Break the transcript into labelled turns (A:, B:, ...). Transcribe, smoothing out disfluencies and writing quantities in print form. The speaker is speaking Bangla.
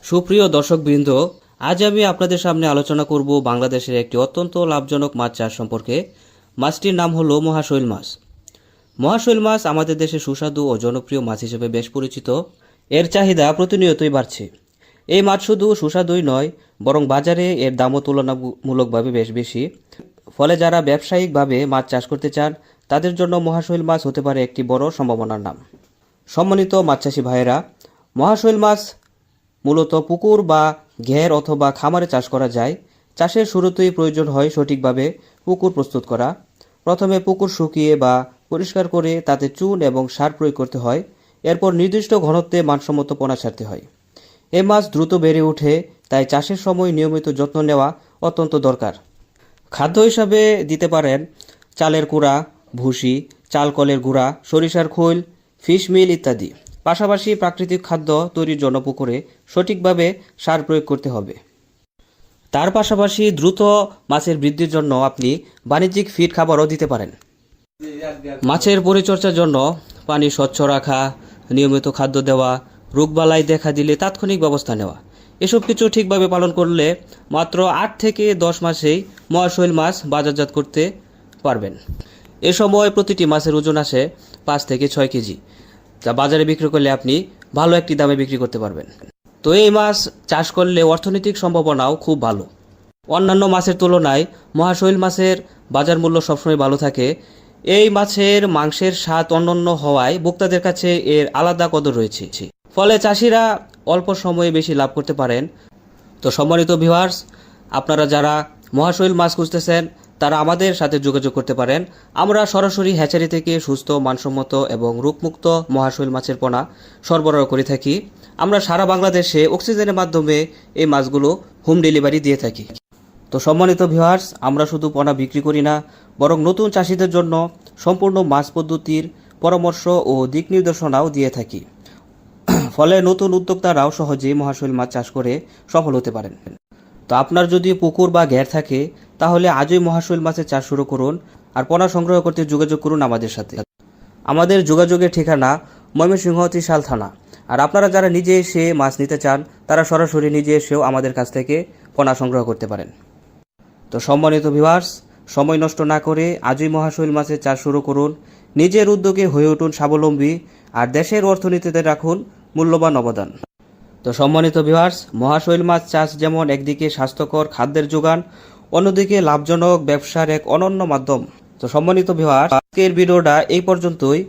A: সুপ্রিয় দর্শকবৃন্দ, আজ আমি আপনাদের সামনে আলোচনা করব বাংলাদেশের একটি অত্যন্ত লাভজনক মাছ চাষ সম্পর্কে। মাছটির নাম হলো মহাশৈল মাছ। মহাশৈল মাছ আমাদের দেশে সুস্বাদু ও জনপ্রিয় মাছ হিসেবে বেশ পরিচিত। এর চাহিদা প্রতিনিয়তই বাড়ছে। এই মাছ শুধু সুস্বাদুই নয়, বরং বাজারে এর দামও তুলনামূলকভাবে বেশ বেশি। ফলে যারা ব্যবসায়িকভাবে মাছ চাষ করতে চান, তাদের জন্য মহাশৈল মাছ হতে পারে একটি বড় সম্ভাবনার নাম। সম্মানিত মাছ চাষি ভাইয়েরা, মহাশৈল মাছ মূলত পুকুর বা ঘের অথবা খামারে চাষ করা যায়। চাষের শুরুতেই প্রয়োজন হয় সঠিকভাবে পুকুর প্রস্তুত করা। প্রথমে পুকুর শুকিয়ে বা পরিষ্কার করে তাতে চুন এবং সার প্রয়োগ করতে হয়। এরপর নির্দিষ্ট ঘনত্বে মানসম্মত পোনা ছাড়তে হয়। এই মাছ দ্রুত বেড়ে ওঠে, তাই চাষের সময় নিয়মিত যত্ন নেওয়া অত্যন্ত দরকার। খাদ্য হিসাবে দিতে পারেন চালের কুড়া, ভুসি, চালকলের গুঁড়া, সরিষার খৈল, ফিশ মিল ইত্যাদি। পাশাপাশি প্রাকৃতিক খাদ্য তৈরির জন্য পুকুরে সঠিকভাবে সার প্রয়োগ করতে হবে। তার পাশাপাশি দ্রুত মাছের বৃদ্ধির জন্য আপনি বাণিজ্যিক ফিড খাবারও দিতে পারেন। মাছের পরিচর্যার জন্য পানি স্বচ্ছ রাখা, নিয়মিত খাদ্য দেওয়া, রোগবালাই দেখা দিলে তাৎক্ষণিক ব্যবস্থা নেওয়া, এসব কিছু ঠিকভাবে পালন করলে মাত্র 8 থেকে 10 মাসেই মহাশৈল মাছ বাজারজাত করতে পারবেন। এ সময় প্রতিটি মাছের ওজন আসে 5 থেকে 6 কেজি, যা বাজারে বিক্রি করলে আপনি ভালো একটি দামে বিক্রি করতে পারবেন। তো এই মাছ চাষ করলে অর্থনৈতিক সম্ভাবনাও খুব ভালো। অন্যান্য মাছের তুলনায় মহাশৈল মাছের বাজার মূল্য সবসময় ভালো থাকে। এই মাছের মাংসের স্বাদ অনন্য হওয়ায় ভোক্তাদের কাছে এর আলাদা কদর রয়েছে। ফলে চাষিরা অল্প সময়ে বেশি লাভ করতে পারেন। তো সম্মানিত ভিউয়ার্স, আপনারা যারা মহাশৈল মাছ খুঁজতেছেন, তারা আমাদের সাথে যোগাযোগ করতে পারেন। আমরা সরাসরি হ্যাচারি থেকে সুস্থ, মানসম্মত এবং রোগমুক্ত মহাশৈল মাছের পোনা সরবরাহ করে থাকি। আমরা সারা বাংলাদেশে অক্সিজেনের মাধ্যমে এই মাছগুলো হোম ডেলিভারি দিয়ে থাকি। তো সম্মানিত ভিউয়ার্স, আমরা শুধু পোনা বিক্রি করি না, বরং নতুন চাষিদের জন্য সম্পূর্ণ মাছ পদ্ধতির পরামর্শ ও দিক নির্দেশনাও দিয়ে থাকি। ফলে নতুন উদ্যোক্তারাও সহজেই মহাশৈল মাছ চাষ করে সফল হতে পারেন। তো আপনার যদি পুকুর বা ঘের থাকে, তাহলে আজই মহাশৈল মাছের চাষ শুরু করুন আর পোনা সংগ্রহ করতে যোগাযোগ করুন আমাদের সাথে। আমাদের যোগাযোগের ঠিকানা ময়মনসিংহ ত্রিশাল থানা। আর আপনারা যারা নিজে এসে মাছ নিতে চান, তারা সরাসরি নিজে এসেও আমাদের কাছ থেকে পোনা সংগ্রহ করতে পারেন। তো সম্মানিত ভিউয়ার্স, সময় নষ্ট না করে আজই মহাশৈল মাছের চাষ শুরু করুন। নিজের উদ্যোগে হয়ে উঠুন স্বাবলম্বী আর দেশের অর্থনীতিতে রাখুন মূল্যবান অবদান। তো সম্মানিত ভিউয়ার্স, মহাশৈল মাছ চাষ যেমন একদিকে স্বাস্থ্যকর খাদ্যের যোগান, অন্যদিকে লাভজনক ব্যবসার এক অনন্য মাধ্যম। তো সম্মানিত ভিউয়ার্স, আজকের ভিডিওটা এই পর্যন্তই।